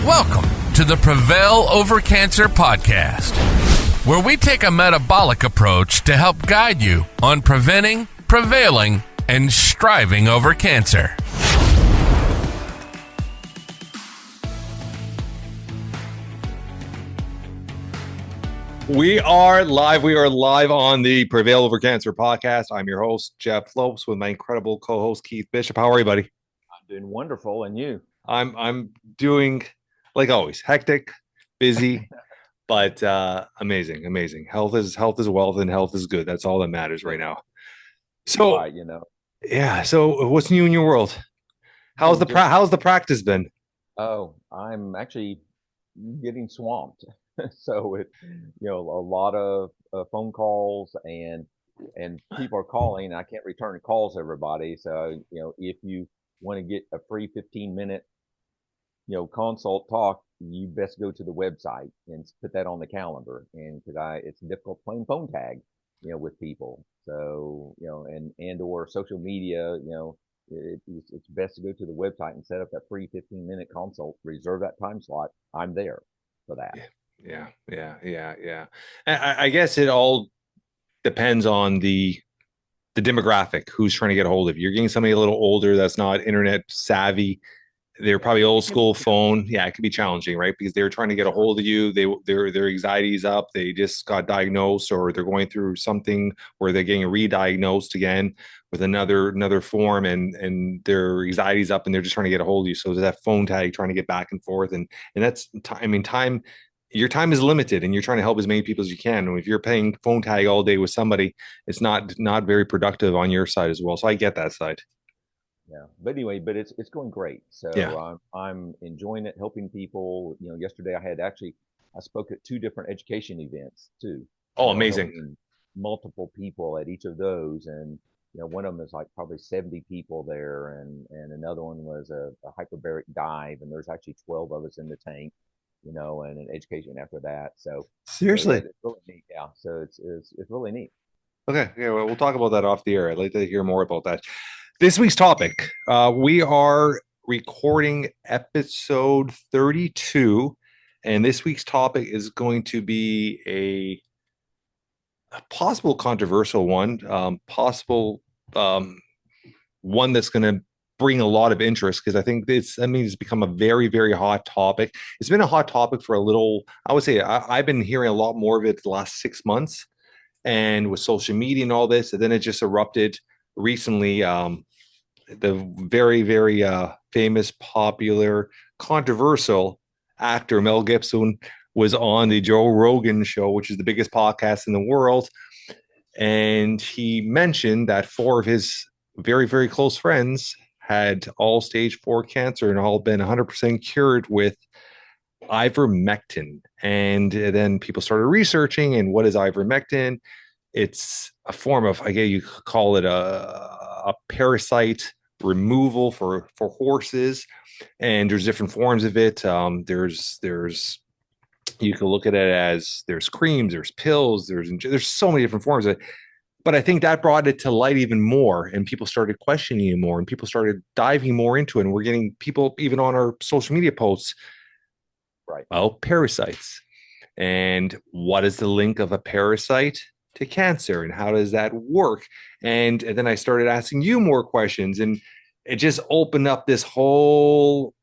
Welcome to the Prevail Over Cancer Podcast, where we take a metabolic approach to help guide you on preventing, prevailing, and striving over cancer. We are live. We are live on the Prevail Over Cancer podcast. I'm your host, Jeff Lopes, with my incredible co-host, Keith Bishop. How are you, buddy? I'm doing wonderful. And you? I'm doing, like always, hectic, busy, but amazing. Health is wealth, and health is good. That's all that matters right now. So, right, yeah. So, what's new in your world? How's the practice been? Oh, I'm actually getting swamped. So a lot of phone calls and people are calling. I can't return calls, everybody. So, if you want to get a free 15-minute, consult talk, you best go to the website and put that on the calendar. And it's difficult playing phone tag, with people. So, and or social media, it's best to go to the website and set up that free 15-minute consult, reserve that time slot. I'm there for that. Yeah. I guess it all depends on the demographic, who's trying to get a hold of you. You're getting somebody a little older that's not internet savvy. They're probably old school phone. Yeah, it can be challenging, right? Because they're trying to get a hold of you. Their anxiety is up. They just got diagnosed, or they're going through something where they're getting re-diagnosed again with another form, and their anxiety's up, and they're just trying to get a hold of you. So there's that phone tag, trying to get back and forth, and that's time. Your time is limited, and you're trying to help as many people as you can. And if you're playing phone tag all day with somebody, it's not very productive on your side as well. So I get that side. Yeah, but anyway, it's going great. So yeah. I'm enjoying it, helping people. Yesterday I spoke at 2 different education events too. Oh, amazing! Multiple people at each of those, and one of them is like probably 70 people there, and another one was a hyperbaric dive, and there's actually 12 of us in the tank. And an education after that. So seriously, it's really neat. Yeah. So it's really neat. Okay. Yeah. Well, we'll talk about that off the air. I'd like to hear more about that. This week's topic, we are recording episode 32, and this week's topic is going to be a possible controversial one, one that's going to bring a lot of interest, because I think it's become a very, very hot topic. It's been a hot topic for a little, I would say I've been hearing a lot more of it the last 6 months, and with social media and all this, and then it just erupted recently. The very, very famous, popular, controversial actor Mel Gibson was on the Joe Rogan show, which is the biggest podcast in the world. And he mentioned that 4 of his very, very close friends had all stage 4 cancer and all been 100% cured with Ivermectin. And then people started researching, and what is Ivermectin? It's a form of, I guess you could call it a parasite removal for horses. And there's different forms of it. There's you can look at it as there's creams, there's pills, there's so many different forms of it. But I think that brought it to light even more, and people started questioning it more, and people started diving more into it. And we're getting people even on our social media posts, right, about parasites. And what is the link of a parasite to cancer, and how does that work? And then I started asking you more questions, and it just opened up this whole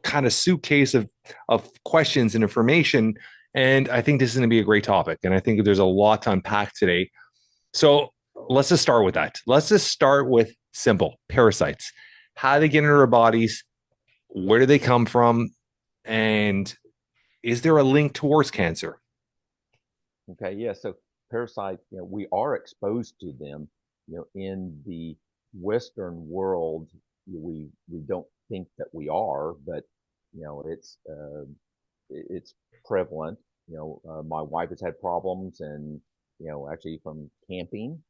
kind of suitcase of questions and information. And I think this is going to be a great topic. And I think there's a lot to unpack today. So let's just start with that. Let's just start with simple parasites. How do they get into our bodies? Where do they come from? And is there a link towards cancer? Okay. Yeah. So parasites, we are exposed to them, in the Western world. We don't think that we are, but, it's prevalent. My wife has had problems, and actually from camping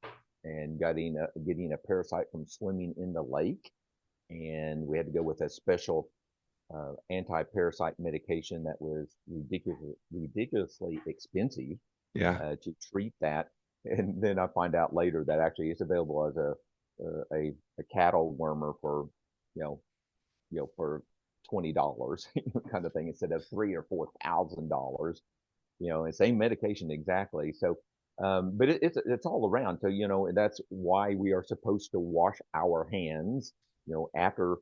and getting a parasite from swimming in the lake, and we had to go with a special anti-parasite medication that was ridiculously expensive. To treat that. And then I find out later that actually it's available as a cattle wormer for for $20 kind of thing instead of $3,000 or $4,000, and same medication exactly. So, but it's all around. So, that's why we are supposed to wash our hands, after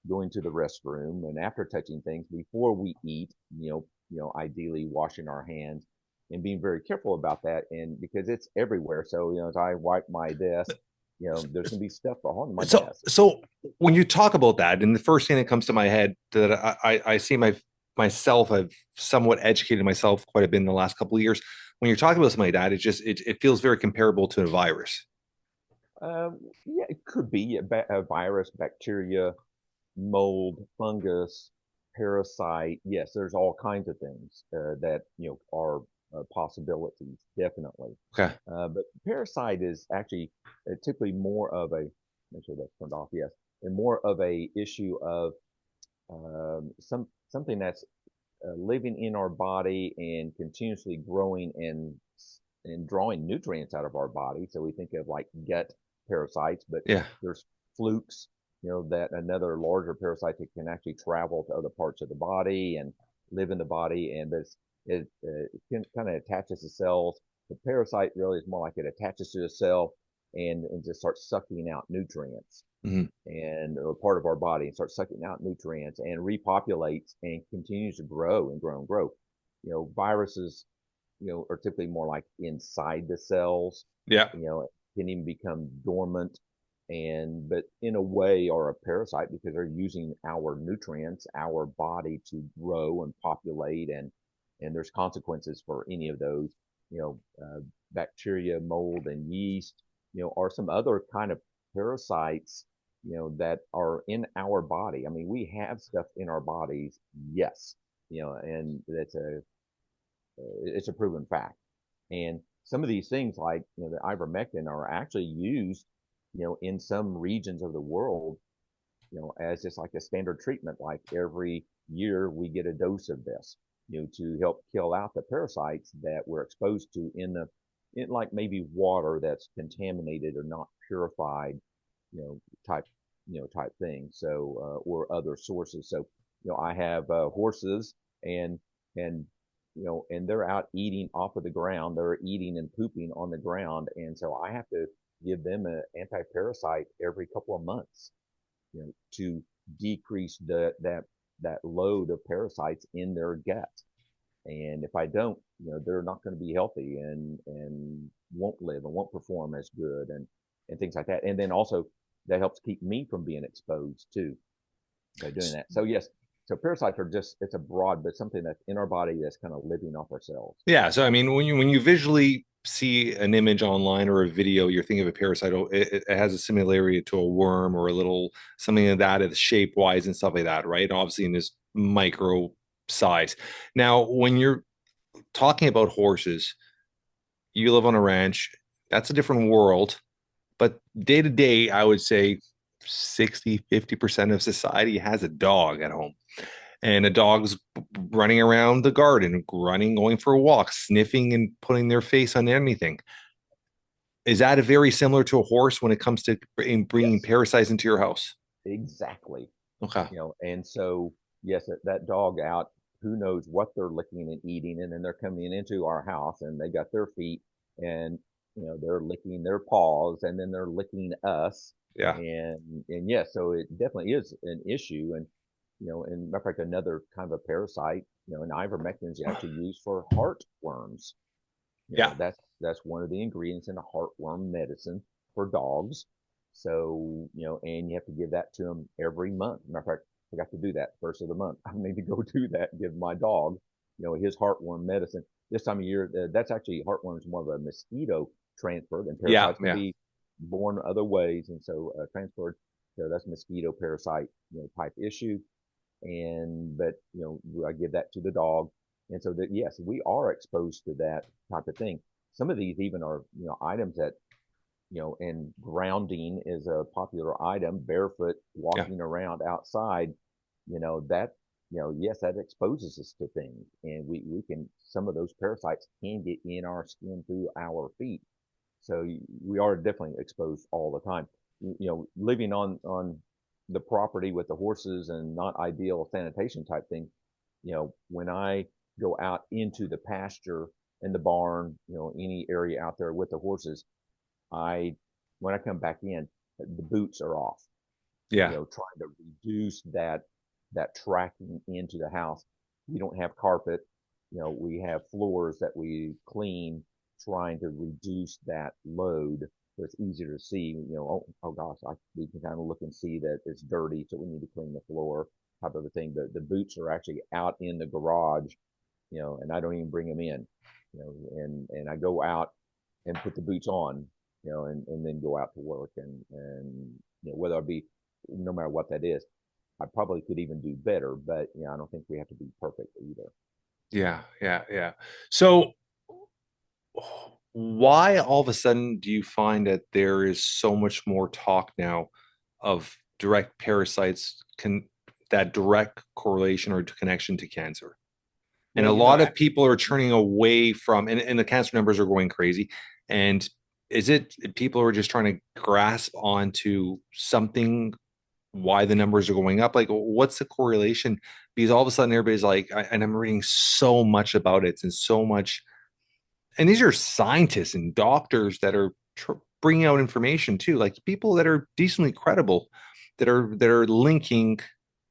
going to the restroom and after touching things before we eat, ideally washing our hands and being very careful about that. And because it's everywhere. So, as I wipe my desk, there's going to be stuff on my desk. So when you talk about that, and the first thing that comes to my head that I see myself, I've somewhat educated myself quite a bit in the last couple of years. When you're talking about something like that, it feels very comparable to a virus. Yeah, it could be a virus, bacteria, mold, fungus, parasite. Yes, there's all kinds of things that are possibilities, definitely. Okay. But parasite is actually typically more of a, make sure that's turned off. Yes, and more of a issue of something that's living in our body and continuously growing and drawing nutrients out of our body. So we think of like gut parasites, but Yeah. there's flukes, that another larger parasite that can actually travel to other parts of the body and live in the body. And it can kind of attaches to cells. The parasite really is more like it attaches to a cell and just starts sucking out nutrients and or part of our body and starts sucking out nutrients and repopulates and continues to grow and grow and grow. Viruses, are typically more like inside the cells. Yeah. Can even become dormant but in a way are a parasite because they're using our nutrients, our body to grow and populate and there's consequences for any of those, bacteria, mold and yeast, are some other kind of parasites, that are in our body. I mean, we have stuff in our bodies, yes, and it's a proven fact. And some of these things like, the ivermectin are actually used, in some regions of the world, as just like a standard treatment, like every year we get a dose of this, to help kill out the parasites that we're exposed to in like maybe water that's contaminated or not purified, type, type thing. So, or other sources. So, I have horses and and they're out eating off of the ground. They're eating and pooping on the ground. And so I have to give them an anti-parasite every couple of months, to decrease that load of parasites in their gut. And if I don't, they're not going to be healthy and won't live and won't perform as good and things like that. And then also that helps keep me from being exposed too by doing that. So yes, so parasites are it's a broad, but something that's in our body that's kind of living off ourselves. Yeah. So I mean, when you visually see an image online or a video, you're thinking of a parasite. It has a similarity to a worm or a little something like that, the shape wise and stuff like that, right? Obviously in this micro size. Now, when you're talking about horses, you live on a ranch. That's a different world. But day to day, I would say 60-50% of society has a dog at home. And a dog's running around the garden, going for a walk, sniffing and putting their face on anything. Is that very similar to a horse when it comes to bringing parasites into your house? Exactly. Okay. And so, yes, that dog out, who knows what they're licking and eating, and then they're coming into our house and they got their feet and, they're licking their paws and then they're licking us. Yeah. And yes, so it definitely is an issue. And, and matter of fact, another kind of a parasite, and ivermectin is actually used for heartworms. Yeah. That's one of the ingredients in a heartworm medicine for dogs. So, and you have to give that to them every month. Matter of fact, I got to do that first of the month. I need to go do that and give my dog, his heartworm medicine. This time of year, that's actually heartworm is more of a mosquito transferred, and parasites can be born other ways, and so transferred. So that's mosquito parasite, type issue. But I give that to the dog, and so that yes, we are exposed to that type of thing. Some of these even are items that and grounding is a popular item. Barefoot walking around outside, that yes, that exposes us to things, and we can some of those parasites can get in our skin through our feet. So we are definitely exposed all the time. Living on the property with the horses and not ideal sanitation type thing, when I go out into the pasture in the barn, any area out there with the horses, I when I come back in, the boots are off, Yeah. trying to reduce that tracking into the house. We don't have carpet, we have floors that we clean, trying to reduce that load. So it's easier to see, oh gosh, we can kind of look and see that it's dirty, so we need to clean the floor, type of a thing. The boots are actually out in the garage, and I don't even bring them in, and I go out and put the boots on, and then go out to work, and whether it be, no matter what that is, I probably could even do better, but I don't think we have to be perfect either. Yeah. Yeah. Yeah. So why all of a sudden do you find that there is so much more talk now of direct parasites, that direct correlation or connection to cancer? And a Well, lot of people are turning away from, and the cancer numbers are going crazy. And is it people are just trying to grasp onto something, why the numbers are going up? Like, what's the correlation? Because all of a sudden everybody's like, and I'm reading so much about it and so much, and these are scientists and doctors that are bringing out information too, like people that are decently credible, that are linking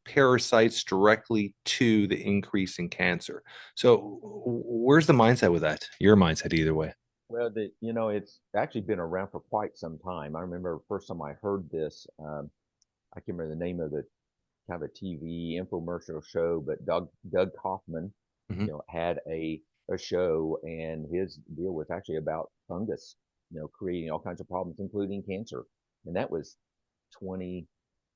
parasites directly to the increase in cancer. So where's the mindset with that? Your mindset either way. well, it's actually been around for quite some time. I remember the first time I heard this. I can't remember the name of the kind of a TV infomercial show, but Doug Kaufman, Mm-hmm. had a show, and his deal was actually about fungus, creating all kinds of problems, including cancer, and that was 20,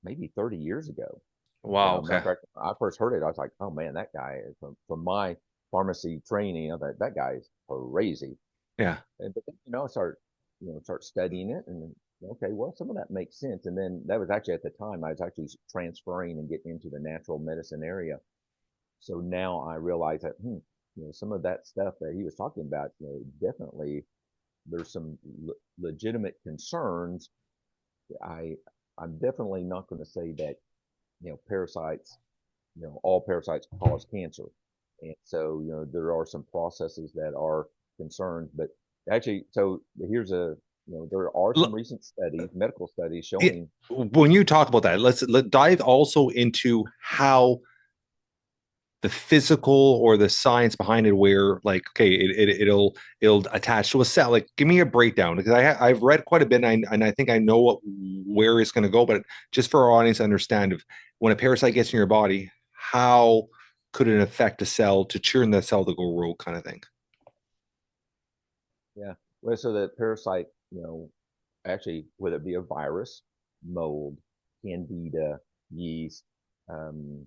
maybe 30 years ago. Wow. Matter Okay. of fact, I first heard it, I was like, oh man, that guy from my pharmacy training, that guy is crazy. Yeah. But then, start studying it, and okay, well, some of that makes sense. And then that was actually at the time I was actually transferring and getting into the natural medicine area. So now I realize that, some of that stuff that he was talking about, definitely there's some legitimate concerns. I I'm definitely not going to say that parasites, all parasites cause cancer, and so there are some processes that are concerned. But actually, so here's there are some recent studies, medical studies showing. When you talk about that, let's dive also into how the physical or the science behind it, where like, okay, it'll attach to a cell. Like, give me a breakdown, because I've read quite a bit, and I think I know where it's going to go, but just for our audience to understand, if when a parasite gets in your body, how could it affect a cell to churn that cell to go rogue, kind of thing? Yeah, well, so that parasite, actually, whether it be a virus, mold, candida, yeast, um,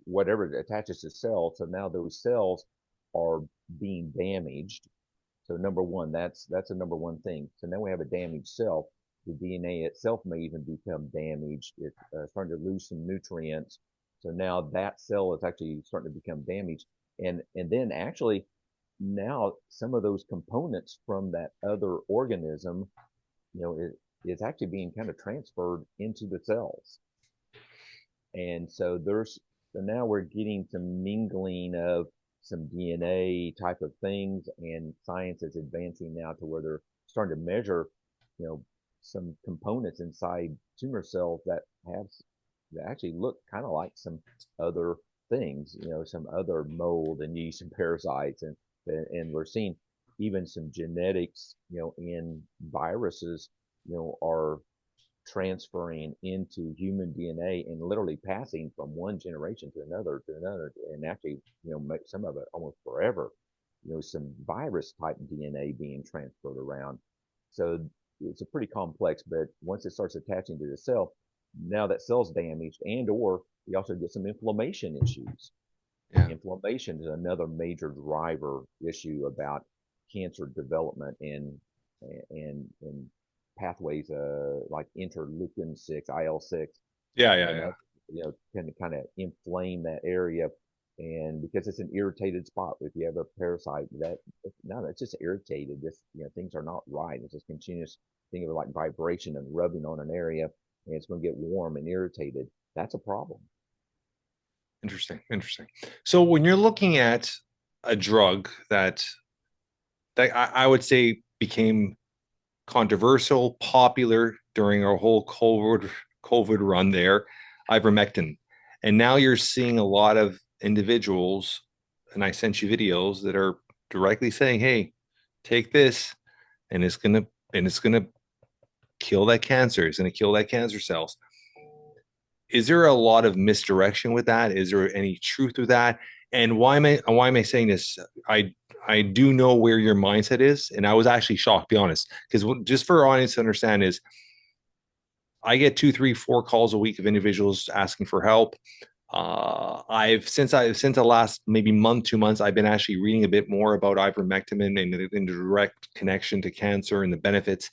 whatever it attaches to cells. So now those cells are being damaged. So number one, that's a number one thing. So now we have a damaged cell. The DNA itself may even become damaged. It's starting to lose some nutrients. So now that cell is actually starting to become damaged. And then actually now some of those components from that other organism, is actually being kind of transferred into the cells. And so now we're getting some mingling of some DNA type of things, and science is advancing now to where they're starting to measure, you know, some components inside tumor cells that actually look kind of like some other things, some other mold and yeast and parasites, and we're seeing even some genetics, in viruses, are transferring into human DNA and literally passing from one generation to another, and actually, make some of it almost forever. Some virus type DNA being transferred around. So it's a pretty complex, but once it starts attaching to the cell, now that cell's damaged, and or we also get some inflammation issues. Yeah. Inflammation is another major driver issue about cancer development and pathways like interleukin 6, IL-6, Yeah. Yeah. and Yeah. can kind of inflame that area. And because it's an irritated spot, if you have a parasite, that's just irritated. Things are not right. It's just continuous thing of like vibration and rubbing on an area. and it's going to get warm and irritated, that's a problem. Interesting. So when you're looking at a drug that I would say became controversial, popular during our whole COVID run there, ivermectin. And now you're seeing a lot of individuals, and I sent you videos that are directly saying, "Hey, take this, and it's gonna kill that cancer. It's gonna kill that cancer cells." Is there a lot of misdirection with that? Is there any truth to that? And why am I saying this? I do know where your mindset is, and I was actually shocked, to be honest, because just for our audience to understand is I get 2, 3, 4 calls a week of individuals asking for help. Since the last maybe month, 2 months, I've been actually reading a bit more about ivermectin and the direct connection to cancer and the benefits.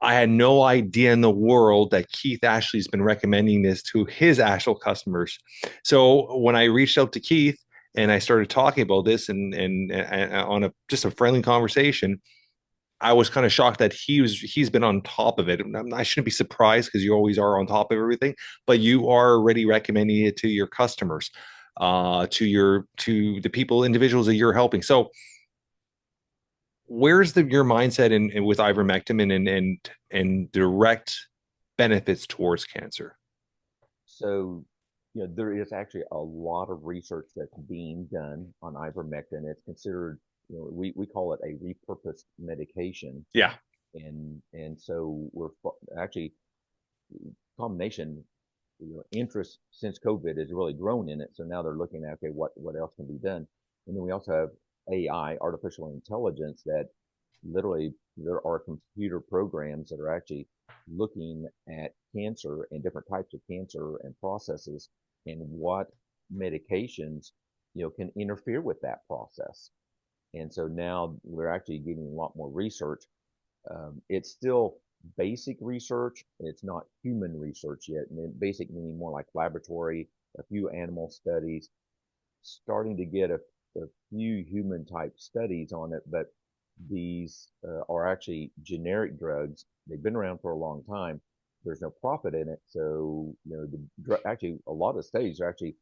I had no idea in the world that Keith Ashley's been recommending this to his actual customers. So when I reached out to Keith and I started talking about this and on just a friendly conversation, I was kind of shocked that he's been on top of it. I shouldn't be surprised because you always are on top of everything, but you are already recommending it to your customers, to the individuals that you're helping. So where's your mindset in with ivermectin and direct benefits towards cancer? So, there is actually a lot of research that's being done on ivermectin. It's considered, we call it a repurposed medication. Yeah. And so we're actually combination, interest since COVID has really grown in it. So now they're looking at, okay, what else can be done? And then we also have AI, artificial intelligence, that literally there are computer programs that are actually looking at cancer and different types of cancer and processes and what medications, can interfere with that process. And so now we're actually getting a lot more research. It's still basic research. It's not human research yet. Basic meaning more like laboratory, a few animal studies, starting to get a few human type studies on it, but these are actually generic drugs. They've been around for a long time. There's no profit in it. So, actually a lot of studies are actually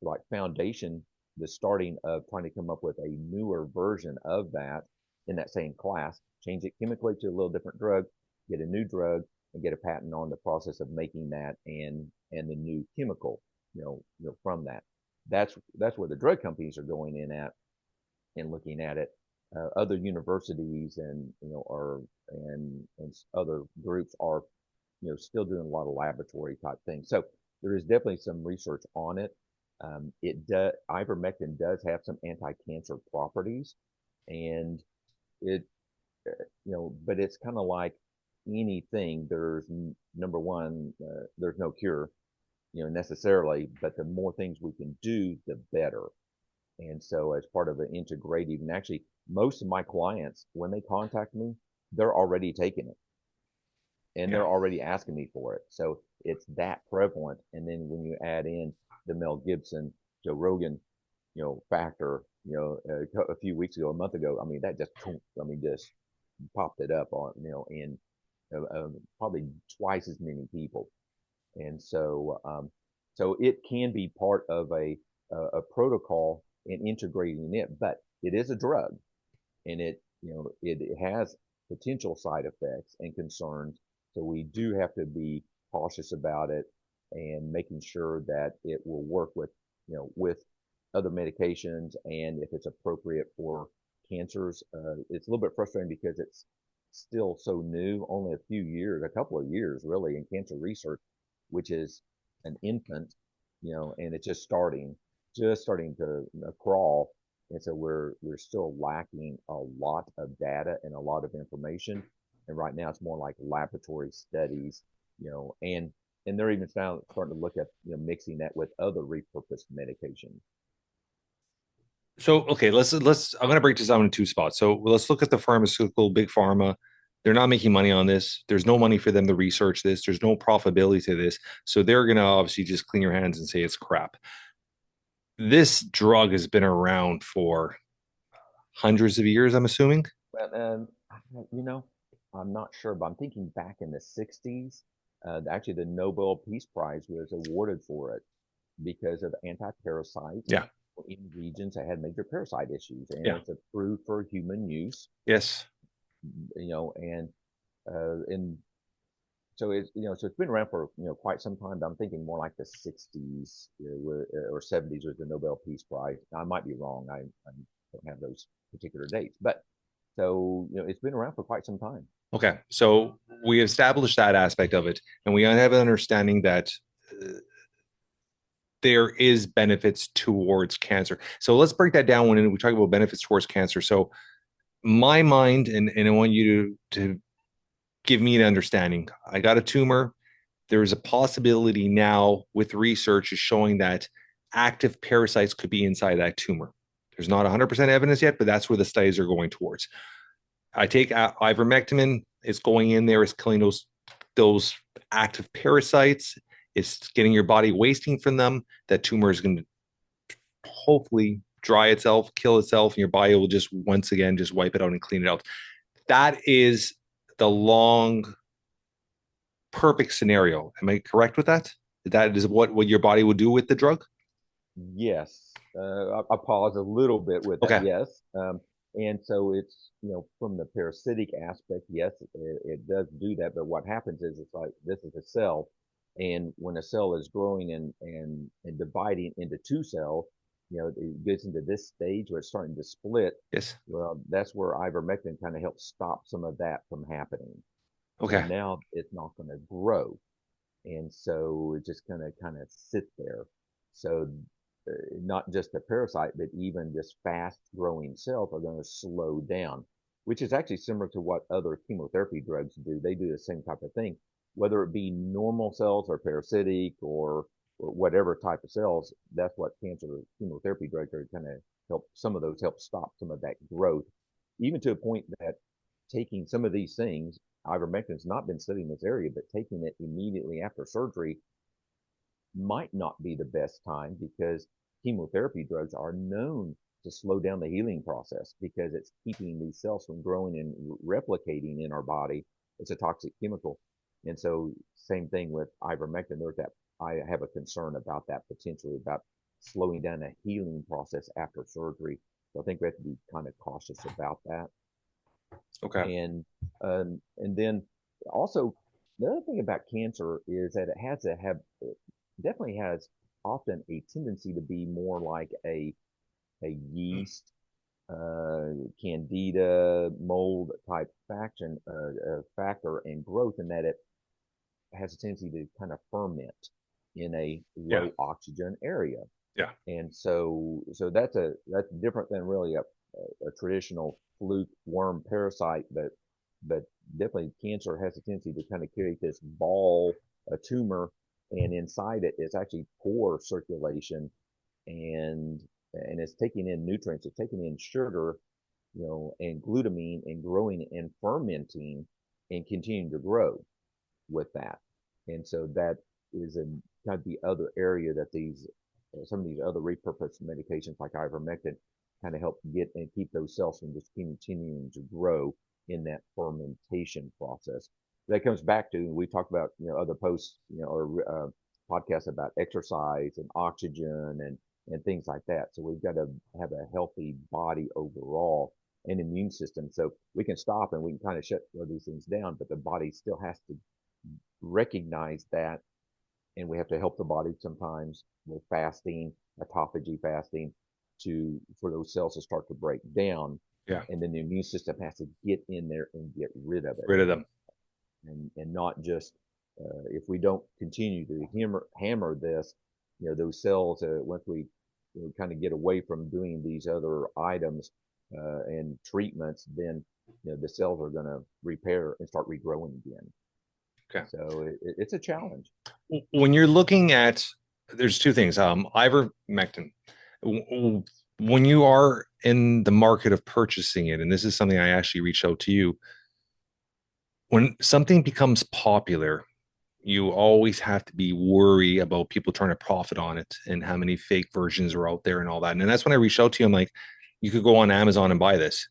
like foundation, the starting of trying to come up with a newer version of that in that same class, change it chemically to a little different drug, get a new drug, and get a patent on the process of making that and the new chemical, from that. That's where the drug companies are going in at and looking at it. Other universities and other groups are still doing a lot of laboratory type things. So there is definitely some research on it. Ivermectin does have some anti-cancer properties, and it but it's kind of like anything. There's number one, there's no cure, necessarily, but the more things we can do, the better. And so as part of an integrative, and actually most of my clients, when they contact me, they're already taking it and they're already asking me for it. So it's that prevalent. And then when you add in the Mel Gibson, Joe Rogan, factor, a few weeks ago, a month ago, I mean, that just popped it up on, in probably twice as many people. And so, so it can be part of a protocol in integrating it, but it is a drug, and it has potential side effects and concerns. So we do have to be cautious about it and making sure that it will work with, with other medications, and if it's appropriate for cancers. It's a little bit frustrating because it's still so new, only a couple of years really in cancer research, which is an infant, and it's just starting to crawl. And so we're still lacking a lot of data and a lot of information. And right now it's more like laboratory studies, and they're even starting to look at, mixing that with other repurposed medications. So, okay, let's I'm going to break this down in two spots. So let's look at the pharmaceutical, big pharma. They're not making money on this. There's no money for them to research this. There's no profitability to this. So they're going to obviously just clean your hands and say it's crap. This drug has been around for hundreds of years, I'm assuming. But I'm not sure, but I'm thinking back in the '60s. Actually, the Nobel Peace Prize was awarded for it because of anti-parasites Yeah. in regions that had major parasite issues, and Yeah. it's approved for human use. Yes. And so it's been around for quite some time. But I'm thinking more like the 60s or 70s was the Nobel Peace Prize. Now, I might be wrong. I don't have those particular dates, but so it's been around for quite some time. Okay. So we established that aspect of it, and we have an understanding that there is benefits towards cancer. So let's break that down when we talk about benefits towards cancer. So my mind, and I want you to give me an understanding. I got a tumor. There is a possibility now with research is showing that active parasites could be inside that tumor. There's not 100% evidence yet, but that's where the studies are going towards. I take ivermectin. It's going in there. It's killing those active parasites. It's getting your body wasting from them. That tumor is going to hopefully dry itself, kill itself, and your body will just once again just wipe it out and clean it out. That is the long, perfect scenario. Am I correct with that? That is what your body would do with the drug? Yes. I'll pause a little bit with that. Okay. Yes. And so it's, from the parasitic aspect, yes, it does do that. But what happens is it's like this is a cell. And when a cell is growing and dividing into two cells, it gets into this stage where it's starting to split. Yes. Well, that's where ivermectin kind of helps stop some of that from happening. Okay. So now it's not going to grow. And so it's just going to kind of sit there. So not just the parasite, but even just fast growing cells are going to slow down, which is actually similar to what other chemotherapy drugs do. They do the same type of thing, whether it be normal cells or parasitic or whatever type of cells. That's what cancer chemotherapy drugs are going to help. Some of those help stop some of that growth, even to a point that taking some of these things, ivermectin's not been studied in this area, but taking it immediately after surgery might not be the best time because chemotherapy drugs are known to slow down the healing process because it's keeping these cells from growing and replicating in our body. It's a toxic chemical. And so same thing with ivermectin. I have a concern about that potentially, about slowing down the healing process after surgery. So I think we have to be kind of cautious about that. Okay. And then also the other thing about cancer is that it definitely has often a tendency to be more like a yeast, candida, mold type factor and growth, in that it has a tendency to kind of ferment in a low oxygen area. Yeah. And so that's different than really a traditional fluke worm parasite, but definitely cancer has a tendency to kind of create this ball, a tumor, and inside it is actually poor circulation, and it's taking in nutrients, it's taking in sugar, and glutamine, and growing and fermenting and continuing to grow with that. And so that is kind of the other area that some of these other repurposed medications like ivermectin kind of help get and keep those cells from just continuing to grow in that fermentation process. That comes back to, we talked about, other posts, or podcasts about exercise and oxygen and things like that. So we've got to have a healthy body overall and immune system. So we can stop and we can kind of shut these things down, but the body still has to recognize that. And we have to help the body sometimes with fasting, autophagy fasting, for those cells to start to break down. Yeah. And then the immune system has to get in there and get rid of it. Rid of them. And not just, if we don't continue to hammer this, those cells, once we kind of get away from doing these other items and treatments, then the cells are going to repair and start regrowing again. Okay. So it's a challenge. When you're looking at, there's two things. Ivermectin. When you are in the market of purchasing it, and this is something I actually reached out to you, when something becomes popular, you always have to be worried about people trying to profit on it and how many fake versions are out there and all that. And that's when I reached out to you. I'm like, you could go on Amazon and buy this.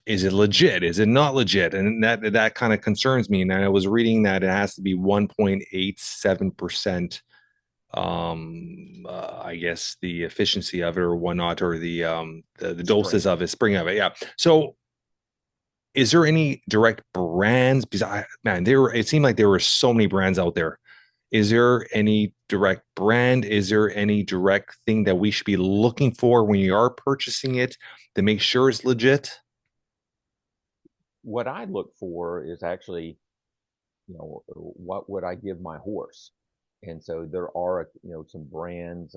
is it legit? Is it not legit? And that kind of concerns me. And I was reading that it has to be 1.87%. I guess the efficiency of it or whatnot, or the doses of it, spring of it. Yeah. So is there any direct brands? Because it seemed like there were so many brands out there. Is there any direct brand? Is there any direct thing that we should be looking for when you are purchasing it to make sure it's legit? What I look for is actually, what would I give my horse? And so there are, some brands,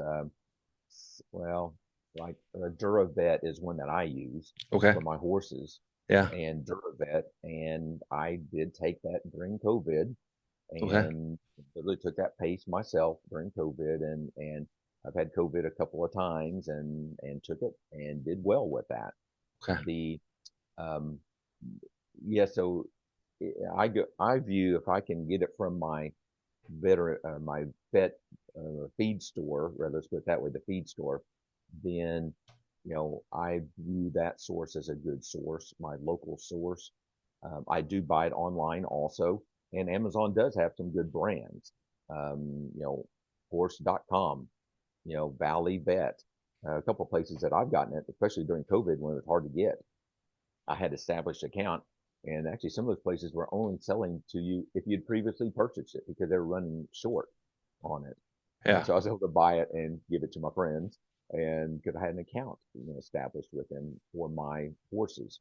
well, like Duravet is one that I use Okay. for my horses, Yeah. and Duravet, and I did take that during COVID, Okay. and literally took that pace myself during COVID, and I've had COVID a couple of times, and took it and did well with that. Okay. The um, yeah, so I view if I can get it from my my vet feed store, rather let's put it that way, the feed store, then I view that source as a good source, my local source. I do buy it online also, and Amazon does have some good brands. Horse.com, Valley Vet, a couple of places that I've gotten it, especially during COVID when it was hard to get. I had established account, and actually some of those places were only selling to you if you'd previously purchased it because they were running short on it. And Yeah. so I was able to buy it and give it to my friends, and because I had an account, established with them for my horses.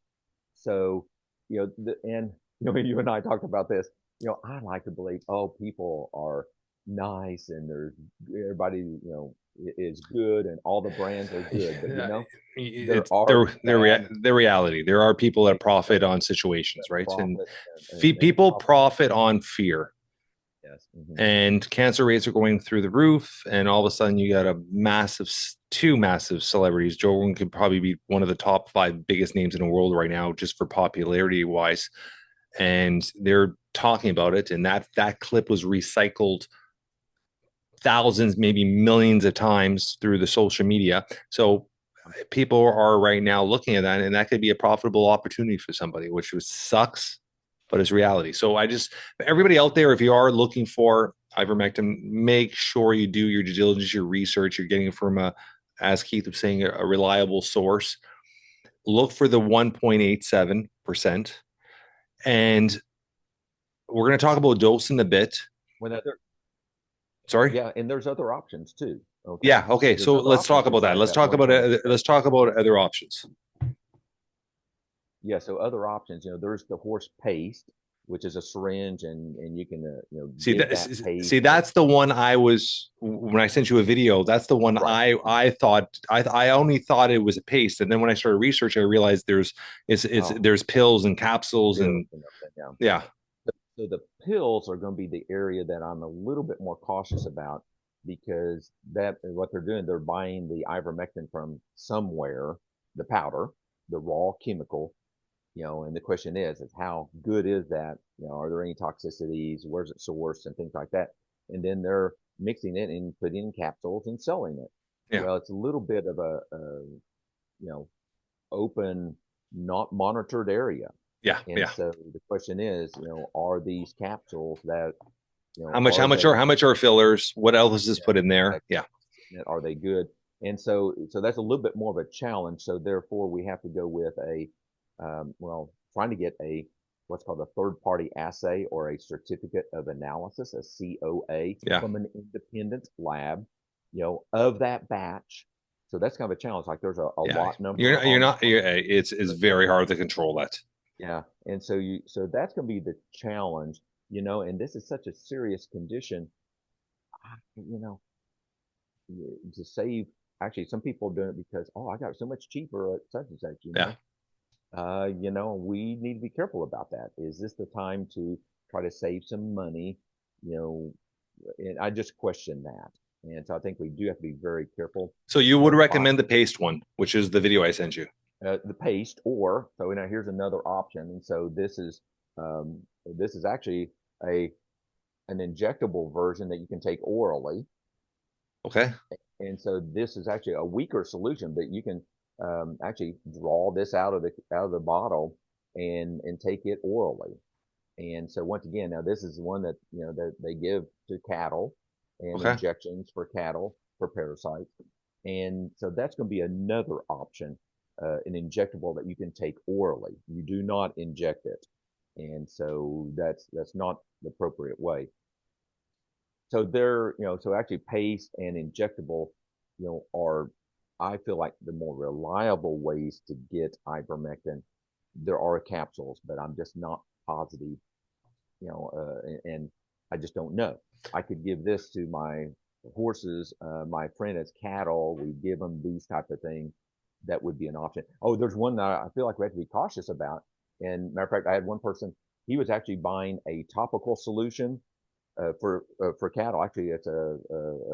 So, and you and I talked about this. I like to believe, oh, people are nice and there's everybody, is good and all the brands are good, but there It's are bad their reality. There are people that profit on situations, right? And profit and people profit on fear. yes. And cancer rates are going through the roof. And all of a sudden, you got two massive celebrities. Joe Rogan could probably be one of the top 5 biggest names in the world right now, just for popularity wise. And they're talking about it. And that clip was recycled thousands, maybe millions of times through the social media. So people are right now looking at that, and that could be a profitable opportunity for somebody, which sucks, but it's reality. So everybody out there, if you are looking for ivermectin, make sure you do your due diligence, your research. You're getting it from as Keith was saying, a reliable source. Look for the 1.87%. And we're going to talk about dose in a bit. Sorry. Yeah, and there's other options too. Okay. Yeah. Okay. There's So let's talk about that. Let's talk about other options. Yeah. So other options, there's the horse paste, which is a syringe, and you can see that's the one I was when I sent you a video. That's the one right. I thought I only thought it was a paste, and then when I started researching, I realized there's pills and capsules and yeah. So the pills are going to be the area that I'm a little bit more cautious about, because what they're doing, they're buying the ivermectin from somewhere, the powder, the raw chemical, and the question is how good is that? Are there any toxicities? Where's it sourced and things like that? And then they're mixing it and putting in capsules and selling it. Yeah. Well, it's a little bit of a open, not monitored area. Yeah. And so the question is, are these capsules that, how much are fillers? What else is put in there? Yeah. Are they good? And so that's a little bit more of a challenge. So therefore we have to go with trying to get what's called a third party assay or a certificate of analysis, a COA, from an independent lab, of that batch. So that's kind of a challenge. Like there's a lot number. It's very hard to control that. Yeah. And so that's going to be the challenge, and this is such a serious condition, to save. Actually, some people do it because, I got so much cheaper at such and such, we need to be careful about that. Is this the time to try to save some money? And I just question that. And so I think we do have to be very careful. So you would recommend the paste one, which is the video I sent you. The paste, or so now here's another option. And so this is actually an injectable version that you can take orally. Okay. And so this is actually a weaker solution, but you can actually draw this out of the bottle and take it orally. And so once again, now this is one that that they give to cattle, and Okay. injections for cattle for parasites. And so that's going to be another option, an injectable that you can take orally. You do not inject it, and so that's not the appropriate way. So so actually paste and injectable, are, I feel like, the more reliable ways to get ivermectin. There are capsules, but I'm just not positive, and I just don't know. I could give this to my horses, my friend has cattle. We give them these type of things. That would be an option. Oh, there's one that I feel like we have to be cautious about. And matter of fact, I had one person, he was actually buying a topical solution for cattle. Actually, it's a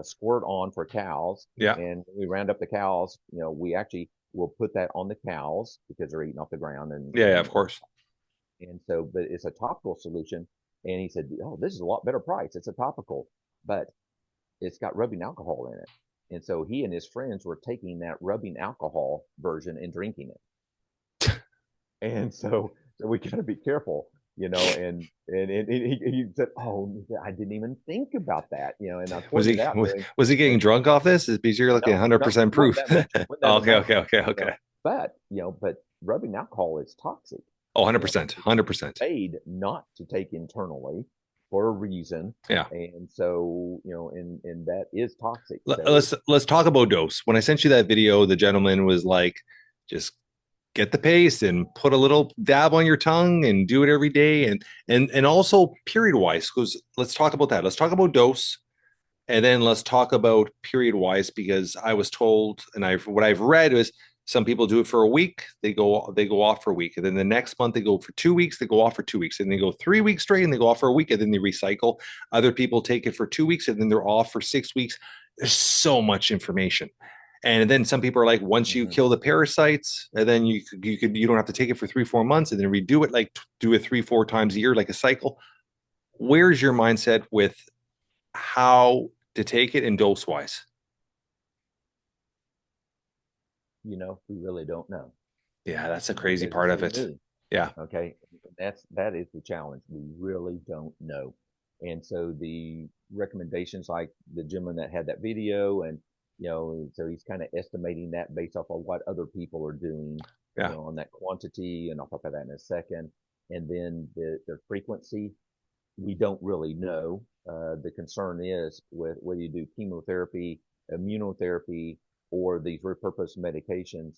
squirt on for cows. Yeah. And we round up the cows. We actually will put that on the cows because they're eating off the ground. And Yeah, of course. And so, but it's a topical solution. And he said, "Oh, this is a lot better price. It's a topical, but it's got rubbing alcohol in it." And so he and his friends were taking that rubbing alcohol version and drinking it. And so we got to be careful, and he said, "Oh, I didn't even think about that," and I Was pointed he out was he getting drunk off this? Is because you're looking no, 100% proof. wasn't that Okay, much, okay. but rubbing alcohol is toxic. Oh, 100%, 100%. Made not to take internally for a reason. Yeah. And so, and that is toxic. Let's talk about dose. When I sent you that video, the gentleman was like, just get the paste and put a little dab on your tongue and do it every day. And also period wise, because let's talk about that. Let's talk about dose. And then let's talk about period wise, because I was told, and what I've read is some people do it for a week, they go off for a week, and then the next month they go for 2 weeks, they go off for 2 weeks, and they go 3 weeks straight, and they go off for a week, and then they recycle. Other people take it for 2 weeks, and then they're off for 6 weeks. There's so much information. And then some people are like, once you kill the parasites, and then you don't have to take it for 3-4 months, and then redo it, like do it 3-4 times a year, like a cycle. Where's your mindset with how to take it and dose wise? We really don't know. Yeah, that's the crazy part of it. Yeah. Okay. That is the challenge. We really don't know. And so the recommendations, like the gentleman that had that video, and so he's kind of estimating that based off of what other people are doing, on that quantity, and I'll talk about that in a second. And then the frequency, we don't really know. The concern is with whether you do chemotherapy, immunotherapy, or these repurposed medications,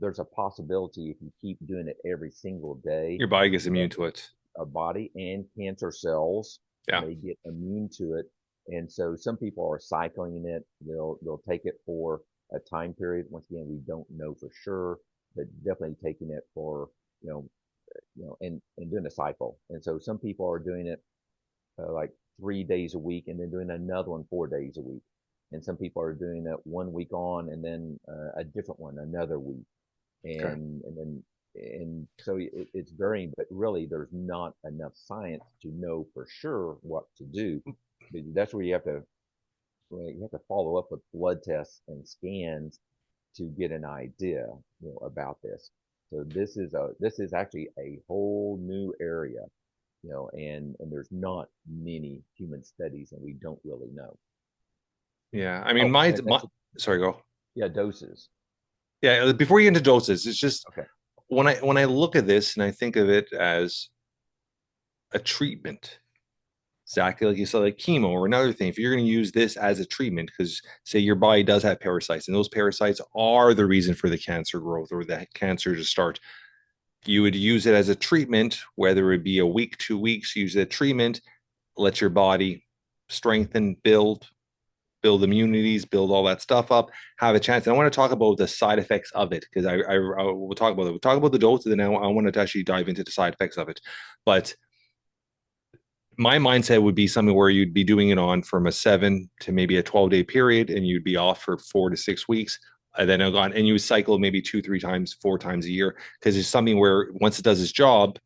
there's a possibility if you keep doing it every single day, your body gets immune to it. Our body and cancer cells may get immune to it. And so some people are cycling it. They'll take it for a time period. Once again, we don't know for sure, but definitely taking it for, and doing a cycle. And so some people are doing it like 3 days a week, and then doing another one 4 days a week. And some people are doing it 1 week on, and then a different one another week, and so it's varying. But really, there's not enough science to know for sure what to do. That's where you have to follow up with blood tests and scans to get an idea, about this. So this is actually a whole new area, and there's not many human studies, and we don't really know. Yeah, I mean, sorry, go. Yeah, doses. Yeah, before you get into doses, it's just okay. When I look at this and I think of it as a treatment, exactly like you said, like chemo or another thing. If you're going to use this as a treatment, because say your body does have parasites, and those parasites are the reason for the cancer growth or the cancer to start, you would use it as a treatment, whether it be a week, 2 weeks. Use that treatment, let your body strengthen, build immunities, build all that stuff up, have a chance. And I want to talk about the side effects of it, because I will talk about it. We'll talk about the dose, and then I want to actually dive into the side effects of it. But my mindset would be something where you'd be doing it on from a 7 to maybe a 12-day period, and you'd be off for 4 to 6 weeks. And then and you would cycle maybe 2, 3 times, 4 times a year, because it's something where once it does its job,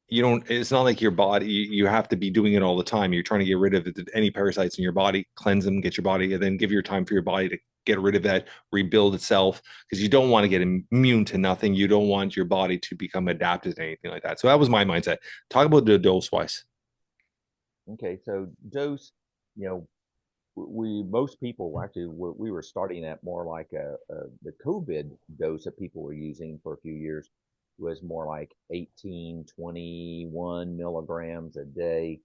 it's not like your body, you have to be doing it all the time. You're trying to get rid of any parasites in your body, cleanse them, get your body, and then give your time for your body to get rid of that, rebuild itself, because you don't want to get immune to nothing. You don't want your body to become adapted to anything like that. So that was my mindset. Talk about the dose wise. Okay, so dose, you know, most people actually we were starting at more like the COVID dose that people were using for a few years was more like 18, 21 milligrams a day.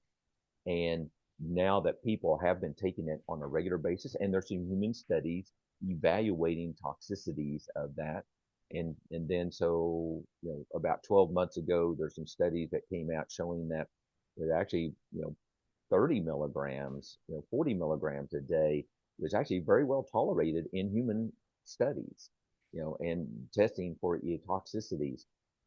And now that people have been taking it on a regular basis, and there's some human studies evaluating toxicities of that. And then so, you know, about 12 months ago, there's some studies that came out showing that it actually, you know, 30 milligrams, you know, 40 milligrams a day was actually very well tolerated in human studies, you know, and testing for toxicities.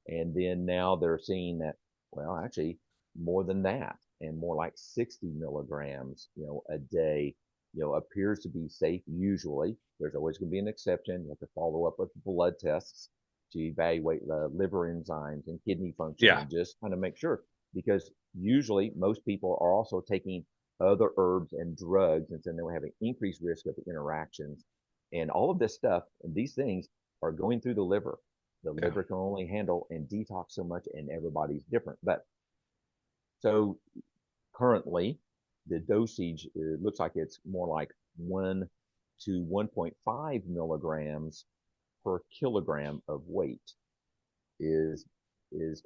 And then now they're seeing that, well, actually more than that and more like 60 milligrams, you know, a day, you know, appears to be safe usually. There's always going to be an exception. You have to follow up with blood tests to evaluate the liver enzymes and kidney function Yeah. and just kind of make sure, because usually most people are also taking other herbs and drugs, and so they will have an increased risk of interactions. And all of this stuff and these things are going through the liver. The liver can only handle and detox so much, and everybody's different. But so currently, the dosage looks like it's more like 1 to 1.5 milligrams per kilogram of weight is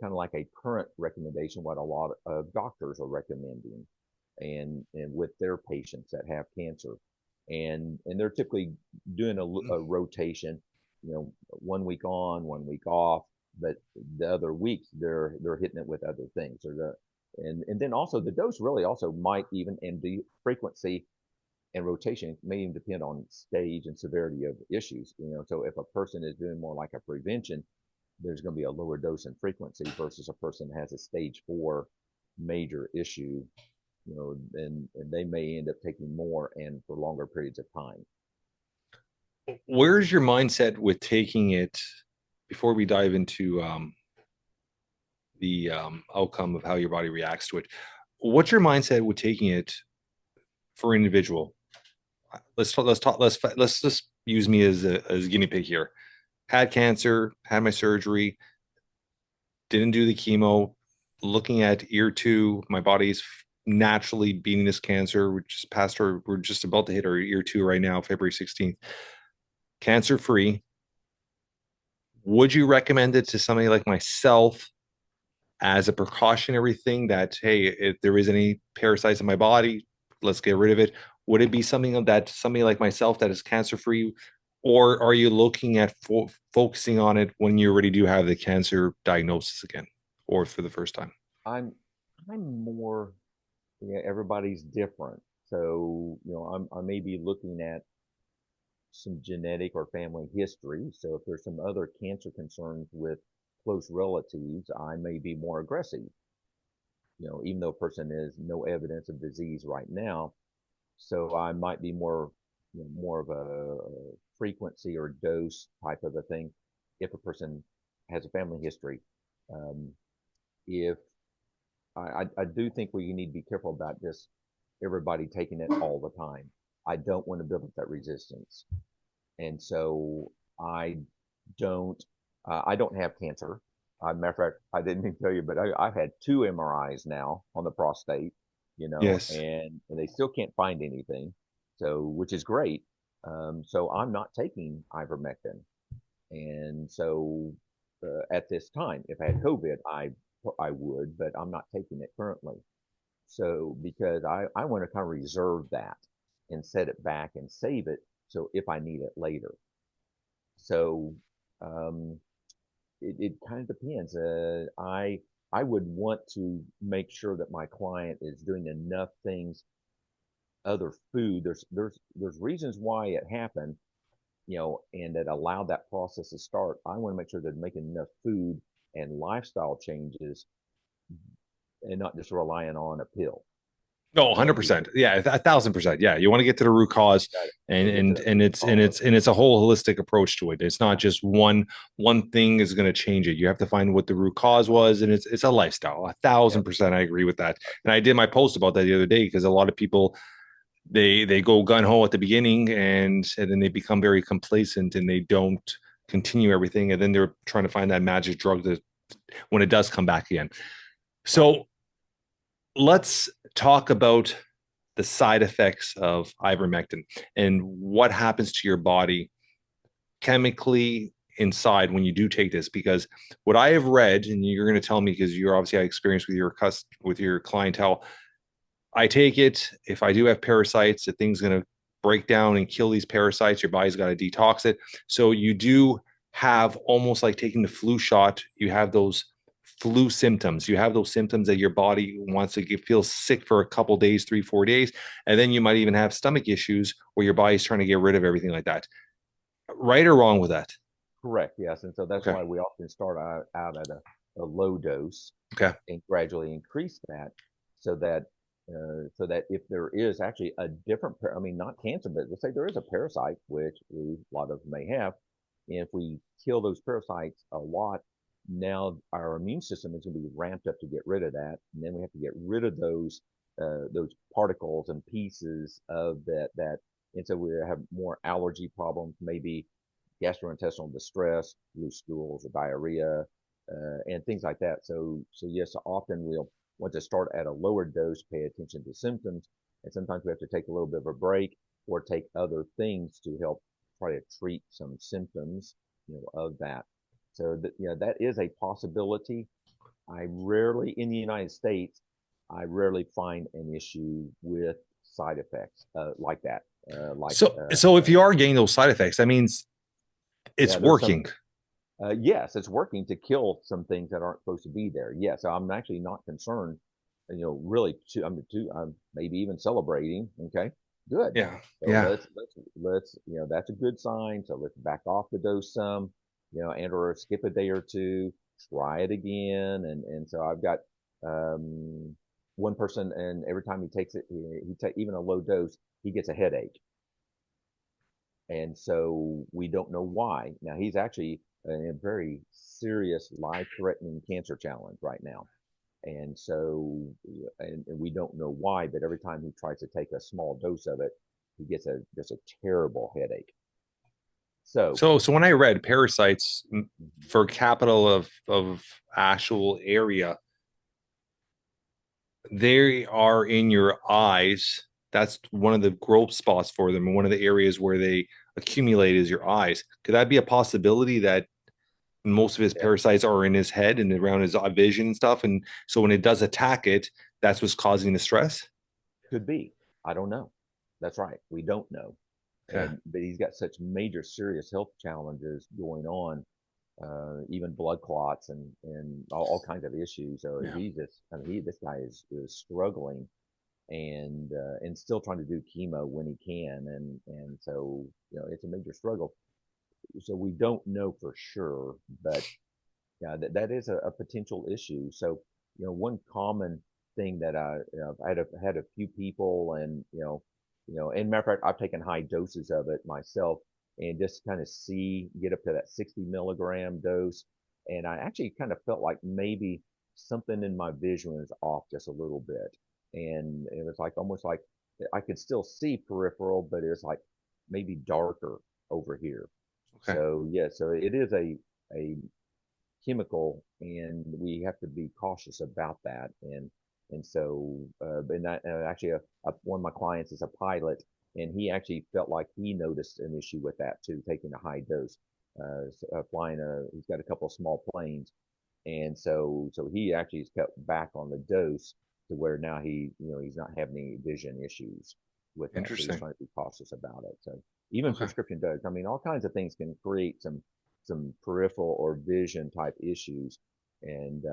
kind of like a current recommendation, what a lot of doctors are recommending, and with their patients that have cancer, and they're typically doing a rotation, you know, 1 week on, 1 week off, but the other weeks they're hitting it with other things, or and then also the dose really also might even, and the frequency and rotation may even depend on stage and severity of issues, you know. So if a person is doing more like a prevention, there's going to be a lower dose and frequency versus a person that has a stage 4 major issue, you know, and they may end up taking more and for longer periods of time. Where's your mindset with taking it, before we dive into the outcome of how your body reacts to it? What's your mindset with taking it for an individual? Let's just use me as a guinea pig here. Had cancer, had my surgery, didn't do the chemo, looking at year 2, my body's naturally beating this cancer. We're just about to hit our year 2 right now, February 16th. Cancer free. Would you recommend it to somebody like myself as a precautionary thing that, hey, if there is any parasites in my body, let's get rid of it? Would it be something of that, somebody like myself that is cancer free? Or are you looking at focusing on it when you already do have the cancer diagnosis again, or for the first time? I'm more, yeah, everybody's different. So, you know, I may be looking at some genetic or family history. So if there's some other cancer concerns with close relatives, I may be more aggressive, you know, even though a person has no evidence of disease right now. So I might be more, you know, more of a frequency or dose type of a thing if a person has a family history. If I do think we need to be careful about just everybody taking it all the time. I don't want to build up that resistance, and so I don't have cancer. Matter of fact, I didn't even tell you, but I've had 2 MRIs now on the prostate, you know, Yes. and they still can't find anything, so which is great. So I'm not taking ivermectin, and so at this time, if I had COVID, I would, but I'm not taking it currently. So because I want to kind of reserve that and set it back and save it, so if I need it later. So um, it kind of depends. I would want to make sure that my client is doing enough things, other food. There's reasons why it happened, you know, and that allowed that process to start. I want to make sure they're making enough food and lifestyle changes, and not just relying on a pill. No, You know, 100%. Yeah, 1,000%. Yeah, you want to get to the root cause, and it's a whole holistic approach to it. It's not just one thing is going to change it. You have to find what the root cause was, and it's a lifestyle. 1,000%, I agree with that. And I did my post about that the other day, because a lot of people they go gun ho at the beginning, and then they become very complacent and they don't continue everything, and then they're trying to find that magic drug that when it does come back again. So let's talk about the side effects of ivermectin and what happens to your body chemically inside when you do take this. Because what I have read, and you're going to tell me because you're obviously had experience with your clientele, I take it, if I do have parasites, the thing's going to break down and kill these parasites. Your body's got to detox it. So you do have almost like taking the flu shot. You have those flu symptoms. You have those symptoms that your body wants to feel sick for a couple days, 3-4 days. And then you might even have stomach issues where your body's trying to get rid of everything like that. Right or wrong with that? Correct. Yes. And so that's Okay. why we often start out at a low dose Okay. and gradually increase that so that if there is actually a different, I mean, not cancer, but let's say there is a parasite, which a lot of them may have, and if we kill those parasites a lot, now our immune system is going to be ramped up to get rid of that, and then we have to get rid of those particles and pieces of that, and so we have more allergy problems, maybe gastrointestinal distress, loose stools, or diarrhea, and things like that. So yes, often we'll want to start at a lower dose, pay attention to symptoms, and sometimes we have to take a little bit of a break or take other things to help try to treat some symptoms, of that. So that, that is a possibility. I rarely, in the United States, I rarely find an issue with side effects like that. So if you are getting those side effects, that means it's working. Yes, it's working to kill some things that aren't supposed to be there. Yes, I'm actually not concerned. Really, I'm maybe even celebrating. Okay, good. Yeah, So yeah. let's that's a good sign. So let's back off the dose some, and or skip a day or two, try it again, and so I've got one person, and every time he takes it, he take even a low dose, he gets a headache. And so we don't know why. Now he's actually in a very serious life-threatening cancer challenge right now. And so, and we don't know why, but every time he tries to take a small dose of it, he gets just a terrible headache. So when I read parasites mhm. for capital of actual area, they are in your eyes. That's one of the growth spots for them, and one of the areas where they accumulate is your eyes. Could that be a possibility that most of his Yeah, parasites are in his head and around his vision and stuff? And so when it does attack it, that's what's causing the stress? could be. I don't know. That's right. We don't know. Okay. But he's got such major serious health challenges going on, even blood clots and all kinds of issues. So Yeah. he just, I mean, this guy is struggling and still trying to do chemo when he can, and so it's a major struggle. So we don't know for sure, but yeah, that is a potential issue. So one common thing that I had a few people, and and matter of fact, I've taken high doses of it myself, and just kind of get up to that 60 milligram dose, and I actually kind of felt like maybe something in my vision was off just a little bit, and it was like almost like I could still see peripheral, but it was like maybe darker over here. Okay. So yeah, so it is a chemical, and we have to be cautious about that. And so, but not, actually, one of my clients is a pilot, and he actually felt like he noticed an issue with that too, taking a high dose, flying he's got a couple of small planes, and so he actually has cut back on the dose to where now he's not having any vision issues with that. So he's Interesting. trying to be cautious about it. So even Okay. prescription drugs, I mean, all kinds of things can create some peripheral or vision type issues. And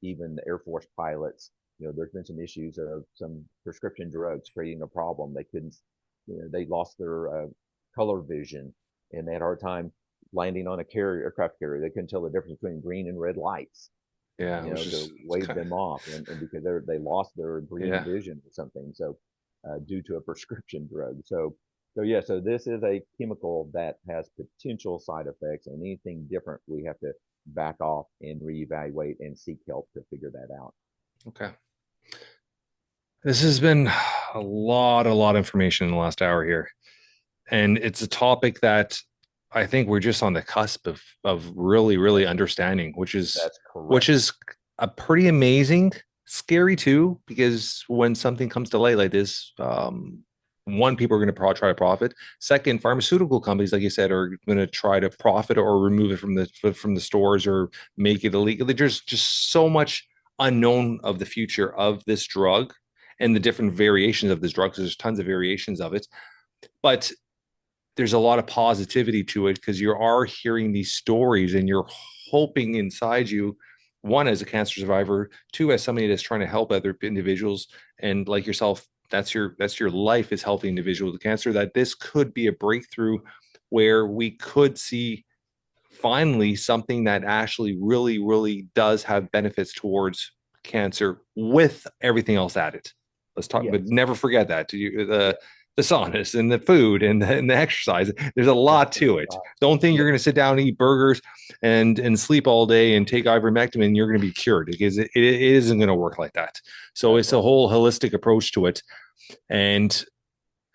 even the Air Force pilots, there's been some issues of some prescription drugs creating a problem. They couldn't, they lost their color vision, and they had a hard time landing on a aircraft carrier. They couldn't tell the difference between green and red lights, Yeah, which to is wave kind of, them off, and because they lost their green yeah. vision or something. So due to a prescription drug. So yeah, so this is a chemical that has potential side effects, and anything different, we have to back off and reevaluate and seek help to figure that out. Okay. This has been lot of information in the last hour here. And it's a topic that I think we're just on the cusp of really understanding, That's which correct. is a pretty amazing, scary too, because when something comes to light like this, one, people are going to try to profit. Second, pharmaceutical companies, like you said, are going to try to profit or remove it from the stores or make it illegal. There's just so much unknown of the future of this drug and the different variations of this drug. Because there's tons of variations of it, but there's a lot of positivity to it because you are hearing these stories and you're hoping inside you, one, as a cancer survivor, two, as somebody that's trying to help other individuals, and like yourself, that's your life as healthy individual with cancer, that this could be a breakthrough where we could see finally something that actually really does have benefits towards cancer with everything else added. Let's talk, but Yes. never forget that Yeah. the saunas and the food and the exercise. There's a lot to it. Don't think you're Yeah. going to sit down and eat burgers and sleep all day and take ivermectin and you're going to be cured, because it isn't going to work like that. So That's it's a right. whole holistic approach to it. And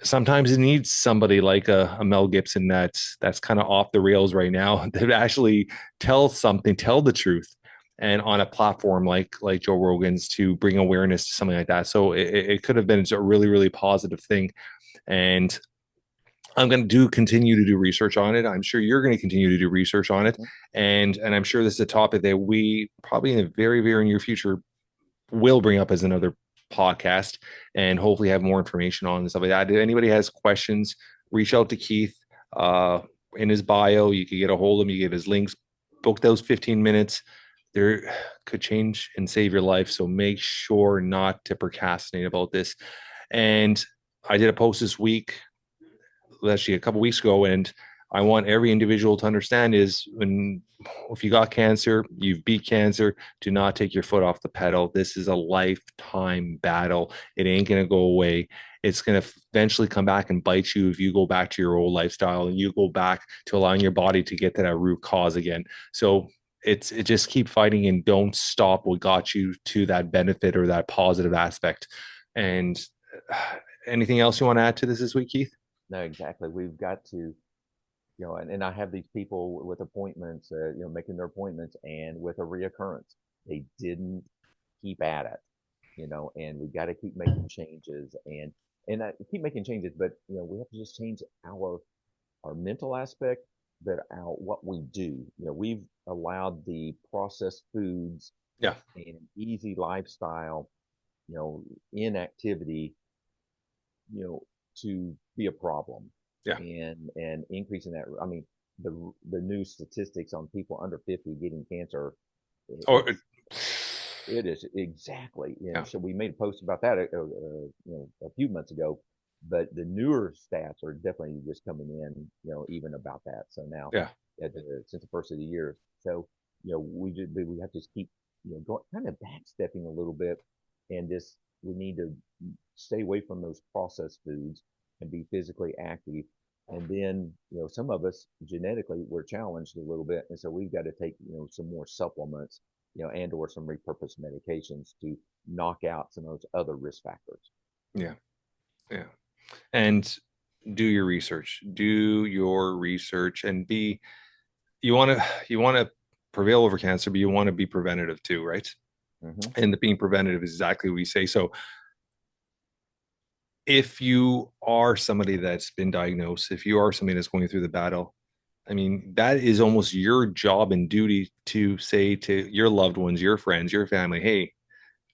sometimes it needs somebody like a Mel Gibson that's kind of off the rails right now that actually tell the truth, and on a platform like Joe Rogan's, to bring awareness to something like that. So it could have been a really positive thing. And I'm going to continue to do research on it. I'm sure you're going to continue to do research on it. Mhm. And I'm sure this is a topic that we probably in the very near future will bring up as another podcast, and hopefully have more information on and stuff like that. If anybody has questions, reach out to Keith. Uh, in his bio, you can get a hold of him. You give his links, book those 15 minutes. There could change and save your life. So make sure not to procrastinate about this. And I did a post this week, actually a couple weeks ago, and I want every individual to understand is, when if you got cancer, you've beat cancer, do not take your foot off the pedal. This is a lifetime battle. It ain't going to go away. It's going to eventually come back and bite you if you go back to your old lifestyle and you go back to allowing your body to get to that root cause again. So it just keep fighting and don't stop what got you to that benefit or that positive aspect. And anything else you want to add to this week, Keith? No, exactly. We've got to, and I have these people with appointments, making their appointments, and with a reoccurrence, they didn't keep at it, and we got to keep making changes, and I keep making changes, but we have to just change our mental aspect, but our what we do. We've allowed the processed foods Yeah. and easy lifestyle, inactivity, to be a problem, Yeah. and increasing that. I mean, the new statistics on people under 50 getting cancer, Or it is exactly. yeah. So we made a post about that, a few months ago, but the newer stats are definitely just coming in, even about that. So now, Yeah. since the first of the year, so we have to just keep, going, kind of backstepping a little bit, and just we need to stay away from those processed foods and be physically active. And then, some of us genetically we're challenged a little bit, and so we've got to take, some more supplements, and or some repurposed medications to knock out some of those other risk factors. Yeah. Yeah. And do your research. Do your research and be you want to prevail over cancer, but you want to be preventative too, right? Mm-hmm. And the being preventative is exactly what we say. So if you are somebody that's been diagnosed, if you are somebody that's going through the battle, I mean, that is almost your job and duty to say to your loved ones, your friends, your family, hey,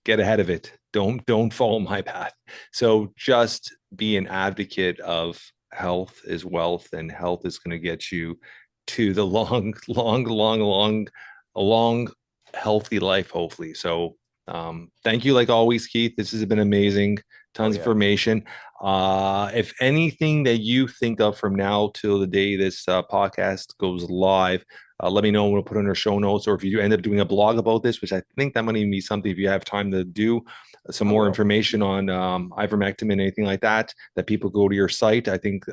get ahead of it. Don't follow my path. So just be an advocate of health is wealth, and health is going to get you to the long healthy life, hopefully. So thank you like always, Keith. This has been amazing. Oh Tons of yeah. information. If anything that you think of from now till the day this podcast goes live, let me know. We'll put in our show notes, or if you end up doing a blog about this, which I think that might even be something if you have time to do some I more will. information on ivermectin and anything like that, that people go to your site. I think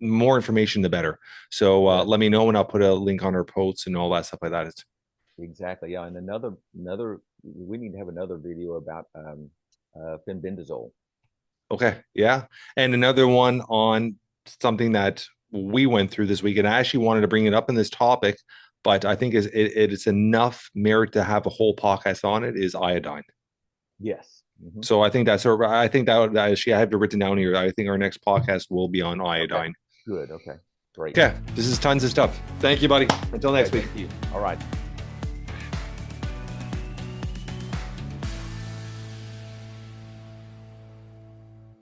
more information, the better. So Yeah, let me know, and I'll put a link on our posts and all that stuff like that. exactly. Yeah, and another we need to have another video about fenbendazole. Okay. Yeah. And another one on something that we went through this week, and I actually wanted to bring it up in this topic, but I think it's enough merit to have a whole podcast on it, is iodine. Yes. Mm-hmm. So I think I think that actually I have it written down here. I think our next podcast will be on iodine. Okay. Good. Okay. Great. Okay. This is tons of stuff. Thank you, buddy. Until next week. Thank you. All right.